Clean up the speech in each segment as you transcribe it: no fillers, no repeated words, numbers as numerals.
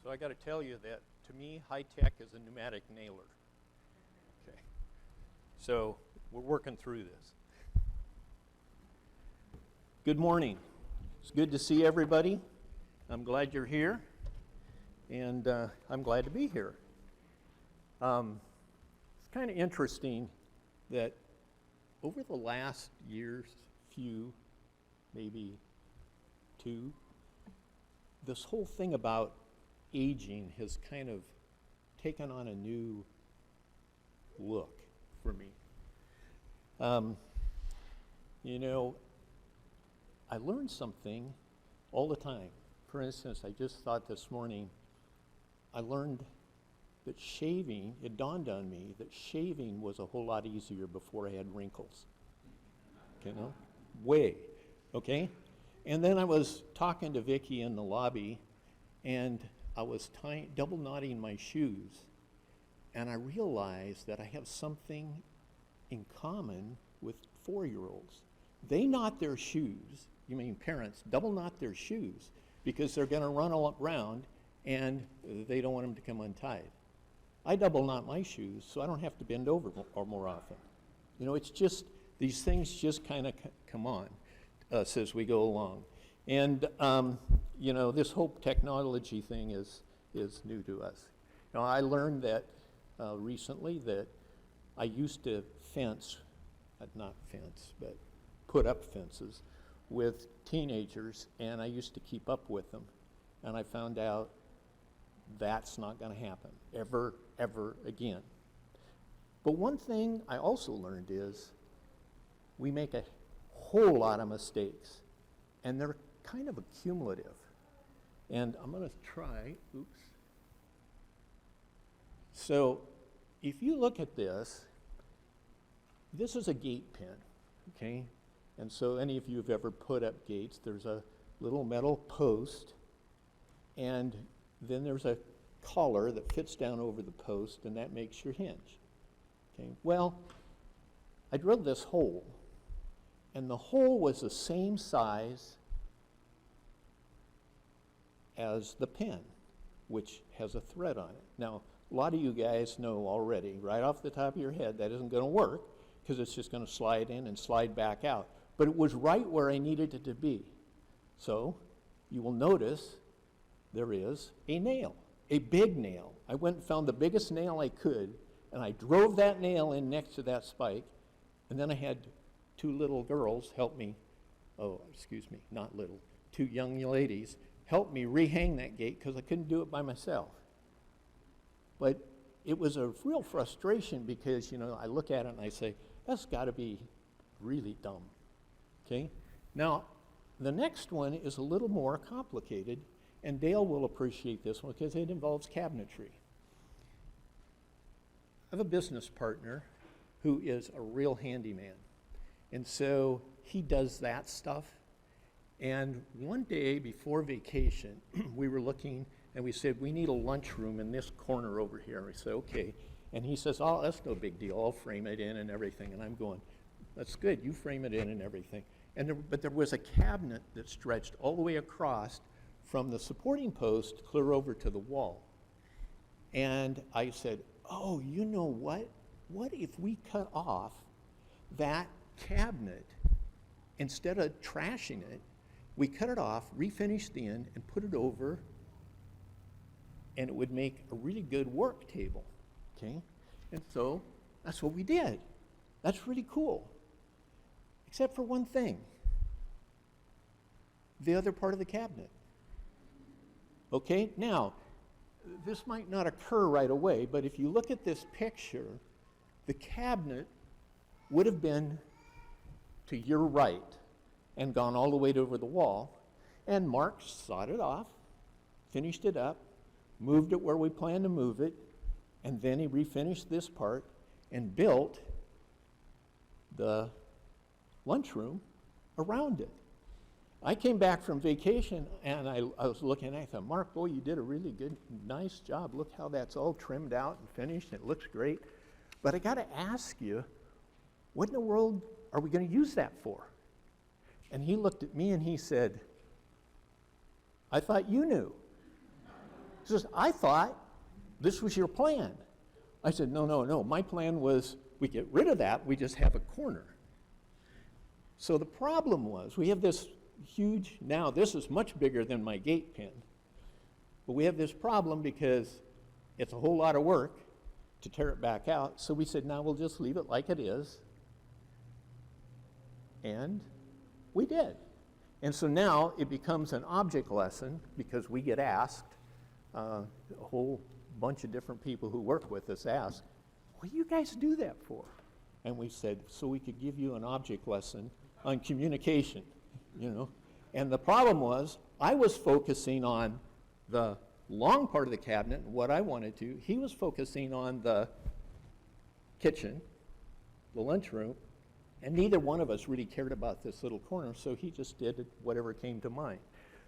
So I got to tell you that, to me, high-tech is a pneumatic nailer. Okay. So we're working through this. Good morning. It's good to see everybody. I'm glad you're here, and I'm glad to be here. It's kind of interesting that over the last year's few, maybe two, this whole thing about aging has kind of taken on a new look for me. You know, I learn something all the time. For instance, I just thought this morning, I learned that shaving, it dawned on me that shaving was a whole lot easier before I had wrinkles. You know, way, okay? And then I was talking to Vicki in the lobby, and I was double knotting my shoes, and I realized that I have something in common with 4-year-olds. They knot their shoes, you mean parents, double knot their shoes because they're gonna run all around and they don't want them to come untied. I double knot my shoes so I don't have to bend over more often. You know, it's just, these things just kind of come on us as we go along. And, you know, this whole technology thing is new to us. Now, I learned that recently that I used to but put up fences with teenagers, and I used to keep up with them. And I found out that's not going to happen ever again. But one thing I also learned is we make a whole lot of mistakes, and they're kind of accumulative. And I'm going to try, oops. So if you look at this is a gate pin, okay? And so any of you have ever put up gates, there's a little metal post, and then there's a collar that fits down over the post, and that makes your hinge. Okay. Well, I drilled this hole, and the hole was the same size as the pin, which has a thread on it. Now, a lot of you guys know already, right off the top of your head, that isn't going to work because it's just going to slide in and slide back out. But it was right where I needed it to be. So you will notice there is a nail, a big nail. I went and found the biggest nail I could, and I drove that nail in next to that spike, and then I had two little girls help me, not little, two young ladies help me rehang that gate because I couldn't do it by myself. But it was a real frustration because, you know, I look at it and I say, that's got to be really dumb, okay? Now, the next one is a little more complicated, and Dale will appreciate this one because it involves cabinetry. I have a business partner who is a real handyman, and so he does that stuff. And one day before vacation, we were looking and we said, we need a lunchroom in this corner over here. And we said, okay. And he says, oh, that's no big deal. I'll frame it in and everything. And I'm going, that's good. You frame it in and everything. But there was a cabinet that stretched all the way across from the supporting post clear over to the wall. And I said, oh, you know what? What if we cut off that cabinet, instead of trashing it, we cut it off, refinish the end, and put it over, and it would make a really good work table, okay? And so that's what we did. That's really cool, except for one thing, the other part of the cabinet. Okay, now, this might not occur right away, but if you look at this picture, the cabinet would have been to your right and gone all the way over the wall, and Mark sawed it off, finished it up, moved it where we planned to move it, and then he refinished this part and built the lunchroom around it. I came back from vacation and I was looking and I thought, Mark, boy, you did a really good, nice job. Look how that's all trimmed out and finished. It looks great. But I got to ask you, what in the world are we going to use that for? And he looked at me and he said, I thought you knew. He says, I thought this was your plan. I said, no. My plan was we get rid of that, we just have a corner. So the problem was, we have this huge, now this is much bigger than my gate pin, but we have this problem because it's a whole lot of work to tear it back out. So we said, now we'll just leave it like it is. And we did. And so now it becomes an object lesson because we get asked, a whole bunch of different people who work with us ask, what do you guys do that for? And we said, so we could give you an object lesson on communication, you know. And the problem was, I was focusing on the long part of the cabinet and what I wanted to. He was focusing on the kitchen, the lunchroom, and neither one of us really cared about this little corner, so he just did whatever came to mind.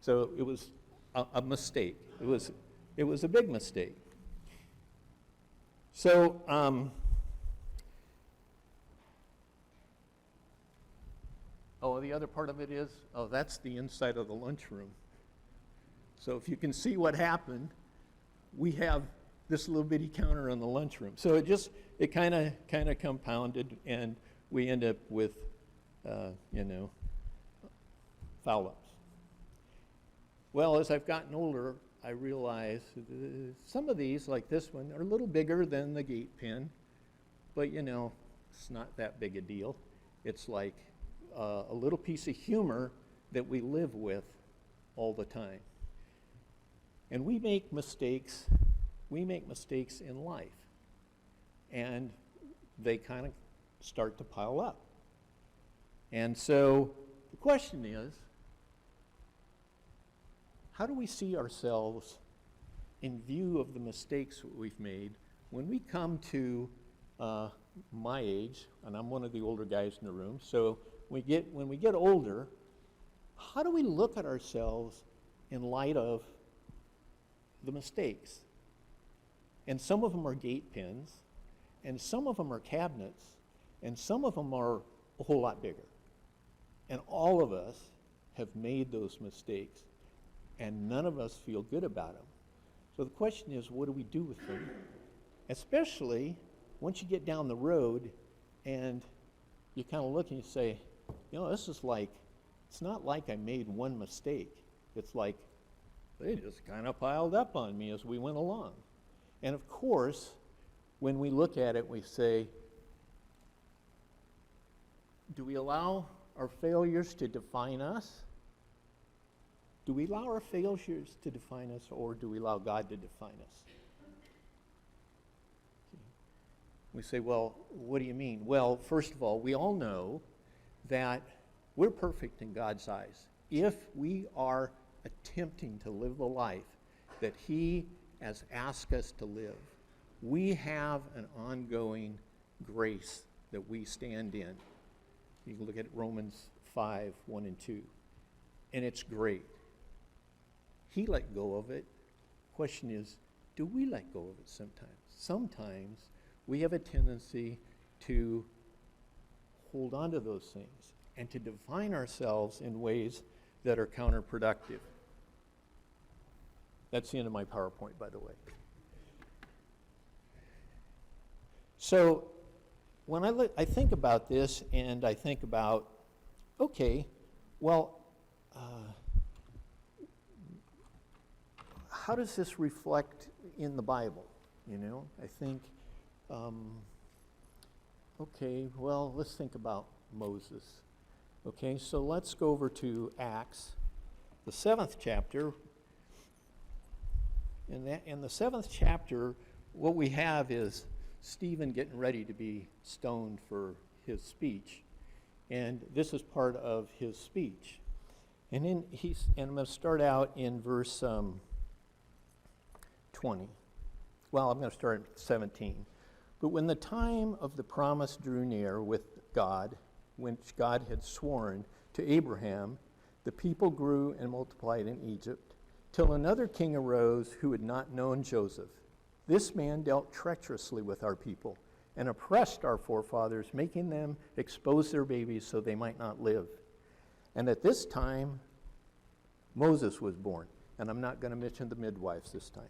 So it was a mistake. It was a big mistake. So the other part of it is, that's the inside of the lunchroom. So if you can see what happened, we have this little bitty counter in the lunchroom. So it kind of compounded, and we end up with, foul-ups. Well, as I've gotten older, I realize some of these, like this one, are a little bigger than the gate pin, but it's not that big a deal. It's like a little piece of humor that we live with all the time. And we make mistakes in life, and they kind of start to pile up. And so the question is, how do we see ourselves in view of the mistakes that we've made when we come to my age, and I'm one of the older guys in the room, so when we get older, how do we look at ourselves in light of the mistakes? And some of them are gate pins, and some of them are cabinets, and some of them are a whole lot bigger. And all of us have made those mistakes, and none of us feel good about them. So the question is, what do we do with them? Especially once you get down the road and you kind of look and you say, this is like, it's not like I made one mistake. It's like they just kind of piled up on me as we went along. And of course, when we look at it, we say, do we allow our failures to define us? Do we allow our failures to define us, or do we allow God to define us? We say, well, what do you mean? Well, first of all, we all know that we're perfect in God's eyes. If we are attempting to live the life that He has asked us to live, we have an ongoing grace that we stand in. You can look at Romans 5, 1 and 2. And it's great. He let go of it. Question is, do we let go of it sometimes? Sometimes we have a tendency to hold on to those things and to define ourselves in ways that are counterproductive. That's the end of my PowerPoint, by the way. So when I think about this, and I think about, okay, well, how does this reflect in the Bible? I think, okay, well, let's think about Moses. Okay, so let's go over to Acts, the 7th chapter. In the 7th chapter, what we have is Stephen getting ready to be stoned for his speech. And this is part of his speech. And I'm going to start out in verse 20. Well, I'm going to start at 17. But when the time of the promise drew near with God, which God had sworn to Abraham, the people grew and multiplied in Egypt, till another king arose who had not known Joseph. This man dealt treacherously with our people and oppressed our forefathers, making them expose their babies so they might not live. And at this time, Moses was born. And I'm not going to mention the midwives this time.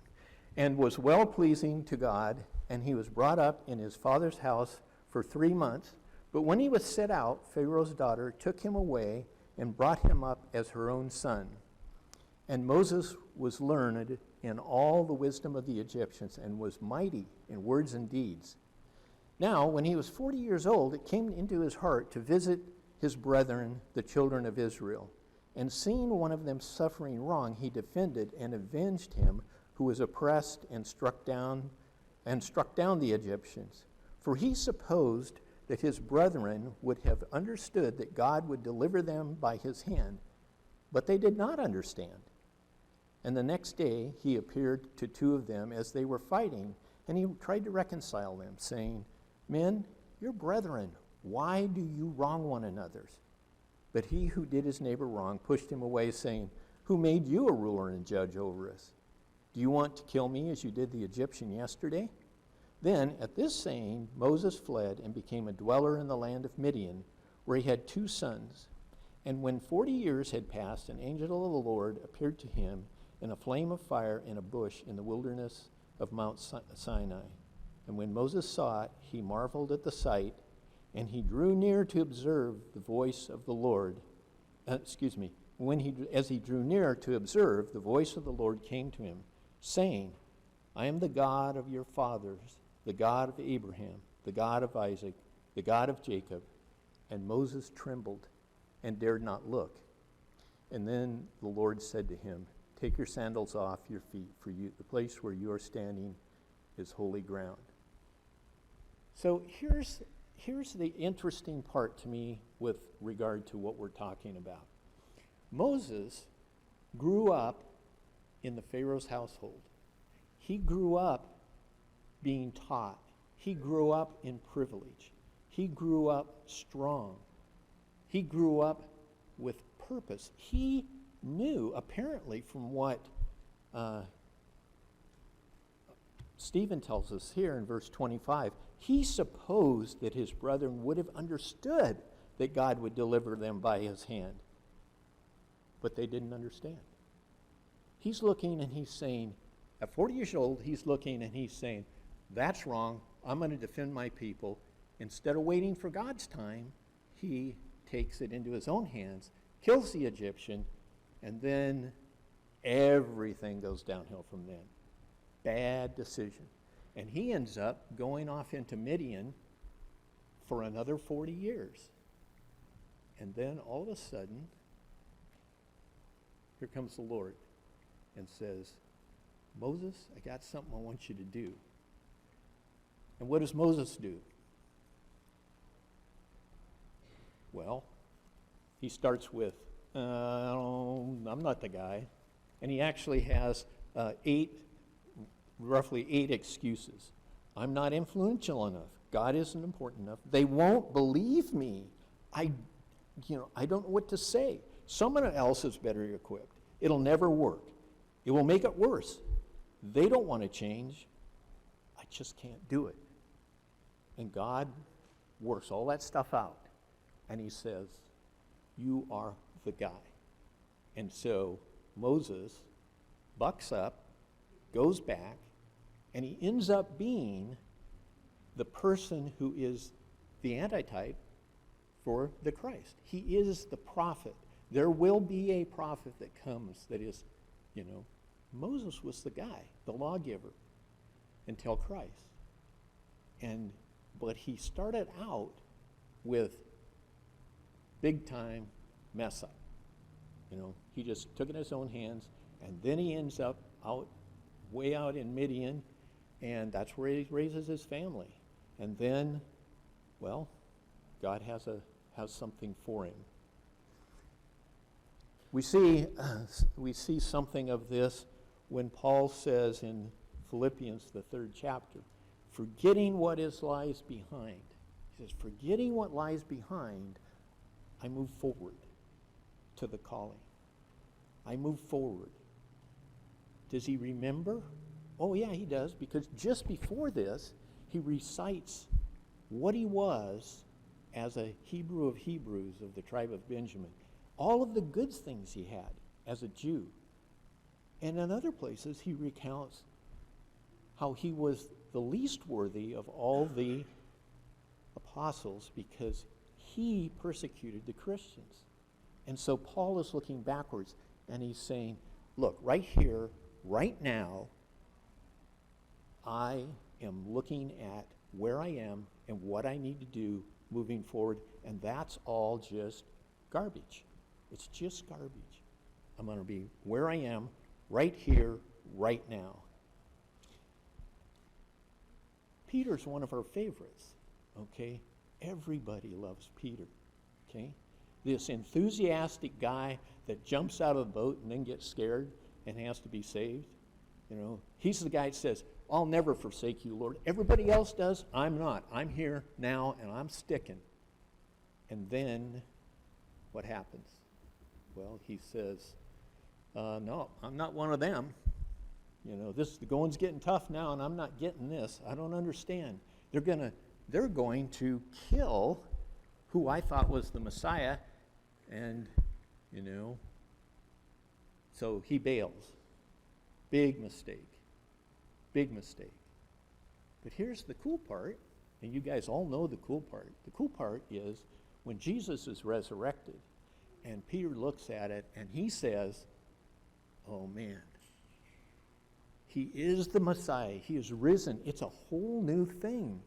and was well-pleasing to God, and he was brought up in his father's house for 3 months. But when he was set out, Pharaoh's daughter took him away and brought him up as her own son. And Moses was learned in all the wisdom of the Egyptians and was mighty in words and deeds. Now, when he was 40 years old, it came into his heart to visit his brethren, the children of Israel. And seeing one of them suffering wrong, he defended and avenged him who was oppressed and struck down the Egyptians. For he supposed that his brethren would have understood that God would deliver them by his hand, but they did not understand. And the next day he appeared to 2 of them as they were fighting, and he tried to reconcile them, saying, Men, you're brethren, why do you wrong one another? But he who did his neighbor wrong pushed him away, saying, Who made you a ruler and judge over us? Do you want to kill me as you did the Egyptian yesterday? Then, at this saying, Moses fled and became a dweller in the land of Midian, where he had 2 sons. And when 40 years had passed, an angel of the Lord appeared to him in a flame of fire in a bush in the wilderness of Mount Sinai. And when Moses saw it, he marveled at the sight, and he drew near to observe the voice of the Lord. As he drew near to observe, the voice of the Lord came to him, saying, I am the God of your fathers, the God of Abraham, the God of Isaac, the God of Jacob. And Moses trembled and dared not look. And then the Lord said to him, Take your sandals off your feet, for the place where you are standing is holy ground. So here's the interesting part to me with regard to what we're talking about. Moses grew up in the Pharaoh's household. He grew up being taught. He grew up in privilege. He grew up strong. He grew up with purpose. He knew, apparently, from what Stephen tells us here in verse 25, he supposed that his brethren would have understood that God would deliver them by his hand. But they didn't understand. He's looking and he's saying, at 40 years old, he's looking and he's saying, that's wrong, I'm going to defend my people. Instead of waiting for God's time, he takes it into his own hands, kills the Egyptian, and then everything goes downhill from then. Bad decision. And he ends up going off into Midian for another 40 years. And then all of a sudden, here comes the Lord and says, Moses, I got something I want you to do. And what does Moses do? Well, he starts with, I'm not the guy. And he actually has roughly eight excuses. I'm not influential enough. God isn't important enough. They won't believe me. I don't know what to say. Someone else is better equipped. It'll never work. It will make it worse. They don't want to change. I just can't do it. And God works all that stuff out. And he says, you are the guy. And so Moses bucks up, goes back, and he ends up being the person who is the antitype for the Christ. He is the prophet. There will be a prophet that comes that is, Moses was the guy, the lawgiver, until Christ. But he started out with big time mess up. He just took it in his own hands, and then he ends up way out in Midian, and that's where he raises his family. And then, well, God has something for him. We see something of this when Paul says in Philippians, the 3rd chapter, forgetting what lies behind. He says, forgetting what lies behind, I move forward to the calling. I move forward. Does he remember? Oh yeah, he does, because just before this, he recites what he was as a Hebrew of Hebrews of the tribe of Benjamin. All of the good things he had as a Jew. And in other places, he recounts how he was the least worthy of all the apostles because he persecuted the Christians. And so Paul is looking backwards and he's saying, look, right here, right now, I am looking at where I am and what I need to do moving forward, and that's all just garbage. It's just garbage. I'm going to be where I am, right here, right now. Peter's one of our favorites, okay? Everybody loves Peter, okay? This enthusiastic guy that jumps out of the boat and then gets scared and has to be saved. You know, he's the guy that says, I'll never forsake you, Lord. Everybody else does, I'm not. I'm here now and I'm sticking. And then what happens? Well, he says, no, I'm not one of them. You know, the going's getting tough now and I'm not getting this. I don't understand. They're going to kill who I thought was the Messiah, and, you know, so he bails. Big mistake. Big mistake. But here's the cool part, and you guys all know the cool part. The cool part is when Jesus is resurrected, and Peter looks at it, and he says, oh man, he is the Messiah. He is risen. It's a whole new thing.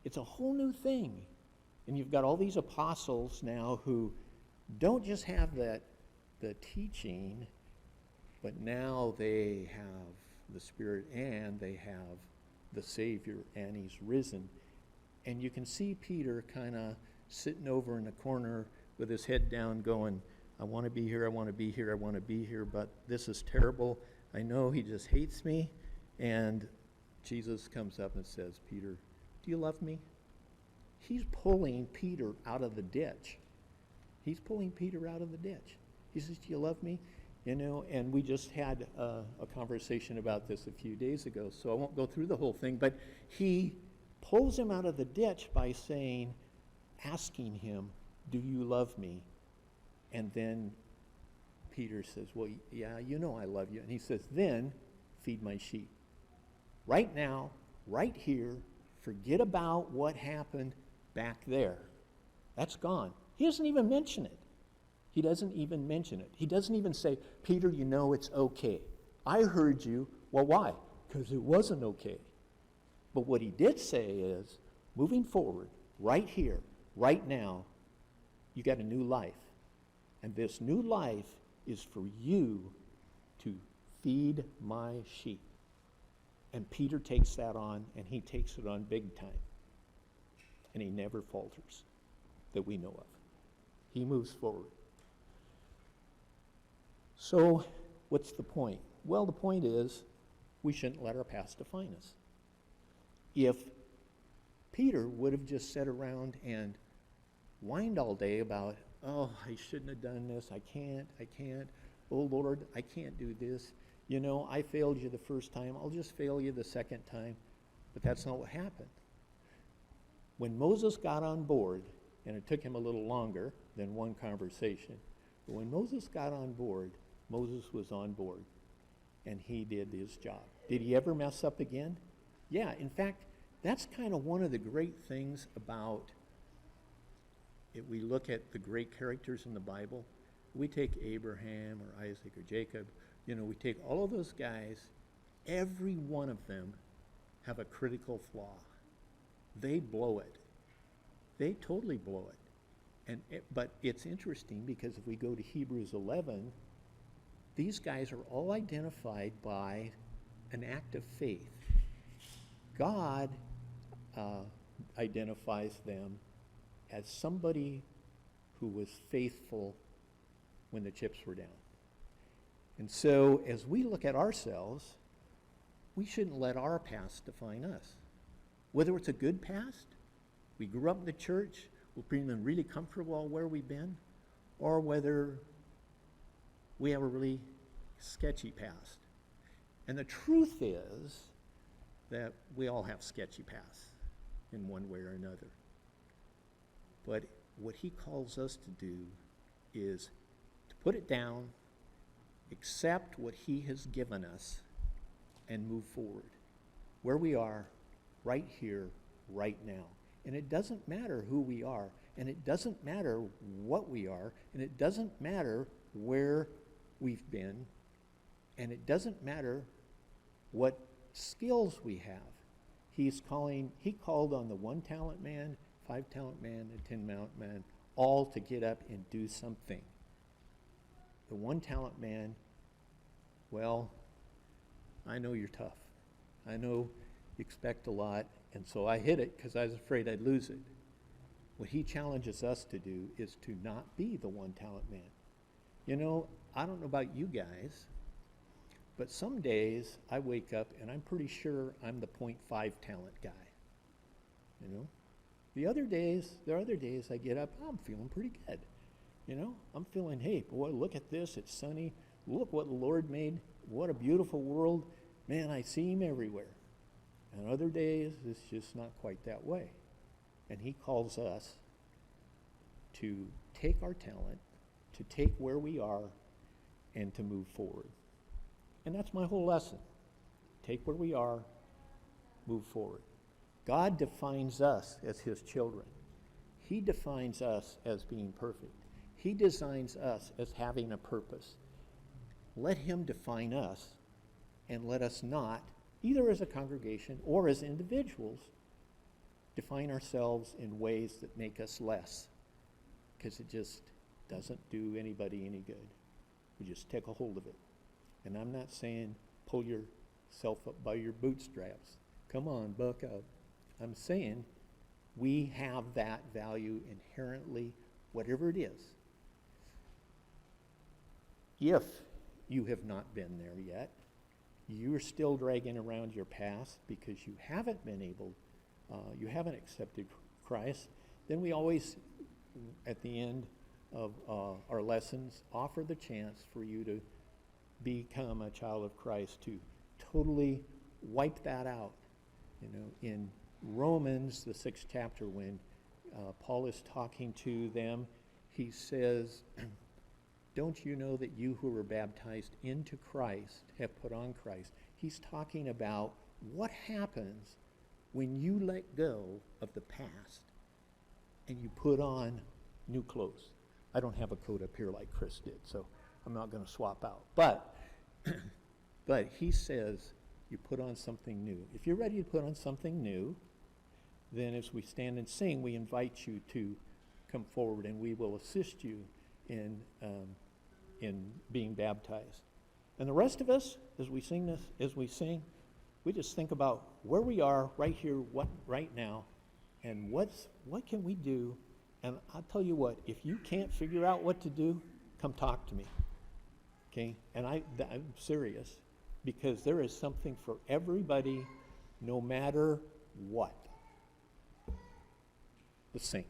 It's a whole new thing. And you've got all these apostles now who don't just have the teaching, but now they have the Spirit and they have the Savior and he's risen. And you can see Peter kind of sitting over in the corner with his head down going, I want to be here, I want to be here, I want to be here, but this is terrible. I know he just hates me. And Jesus comes up and says, Peter, do you love me? He's pulling Peter out of the ditch. He's pulling Peter out of the ditch. He says, do you love me? You know, and we just had a conversation about this a few days ago, so I won't go through the whole thing, but he pulls him out of the ditch by saying, asking him, do you love me? And then Peter says, well, yeah, you know I love you. And he says, then feed my sheep. Right now, right here, forget about what happened back there. That's gone. He doesn't even mention it. He doesn't even mention it. He doesn't even say, Peter, you know it's okay. I heard you. Well, why? Because it wasn't okay. But what he did say is, moving forward, right here, right now, you got a new life. And this new life is for you to feed my sheep. And Peter takes that on, and he takes it on big time. And he never falters, that we know of. He moves forward. So, what's the point? Well, the point is, we shouldn't let our past define us. If Peter would have just sat around and whined all day about, oh, I shouldn't have done this, I can't, oh Lord, I can't do this. You know, I failed you the first time, I'll just fail you the second time. But that's not what happened. When Moses got on board, and it took him a little longer than one conversation, but when Moses got on board, Moses was on board, and he did his job. Did he ever mess up again? Yeah, in fact, that's kind of one of the great things about it. We look at the great characters in the Bible. We take Abraham or Isaac or Jacob, you know, we take all of those guys, every one of them have a critical flaw. They blow it. They totally blow it. But it's interesting because if we go to Hebrews 11, these guys are all identified by an act of faith. God identifies them as somebody who was faithful when the chips were down. And so as we look at ourselves, we shouldn't let our past define us. Whether it's a good past, we grew up in the church, we've been really comfortable where we've been, or whether we have a really sketchy past. And the truth is that we all have sketchy pasts in one way or another. But what he calls us to do is to put it down, accept what he has given us, and move forward. where we are, right here, right now. And it doesn't matter who we are, and it doesn't matter what we are, and it doesn't matter where we've been, and it doesn't matter what skills we have. He called on the 1-talent man, 5-talent man, and 10-talent man, all to get up and do something. The 1-talent man, well, I know you're tough. I know you expect a lot, and so I hid it because I was afraid I'd lose it. What he challenges us to do is to not be the 1-talent man. You know, I don't know about you guys, but some days I wake up and I'm pretty sure I'm the 0.5 talent guy. You know? There are other days I get up, I'm feeling pretty good. You know, I'm feeling, hey, boy, look at this, it's sunny. Look what the Lord made. What a beautiful world. Man, I see him everywhere. And other days, it's just not quite that way. And he calls us to take our talent, to take where we are, and to move forward. And that's my whole lesson. Take where we are, move forward. God defines us as his children. He defines us as being perfect. He designs us as having a purpose. Let him define us, and let us not, either as a congregation or as individuals, define ourselves in ways that make us less, because it just doesn't do anybody any good. We just take a hold of it. And I'm not saying pull yourself up by your bootstraps. Come on, buck up. I'm saying we have that value inherently, whatever it is. If you have not been there yet, you're still dragging around your past because you haven't been able, you haven't accepted Christ, then we always, at the end of our lessons, offer the chance for you to become a child of Christ, to totally wipe that out. You know, in Romans, the 6th chapter, when Paul is talking to them, he says, don't you know that you who were baptized into Christ have put on Christ? He's talking about what happens when you let go of the past and you put on new clothes. I don't have a coat up here like Chris did, so I'm not going to swap out. But he says you put on something new. If you're ready to put on something new, then as we stand and sing, we invite you to come forward, and we will assist you in being baptized. And the rest of us, as we sing, we just think about where we are right here, right now, and what can we do. And I'll tell you what, if you can't figure out what to do, come talk to me. Okay? And I'm serious, because there is something for everybody, no matter what. Let's sing.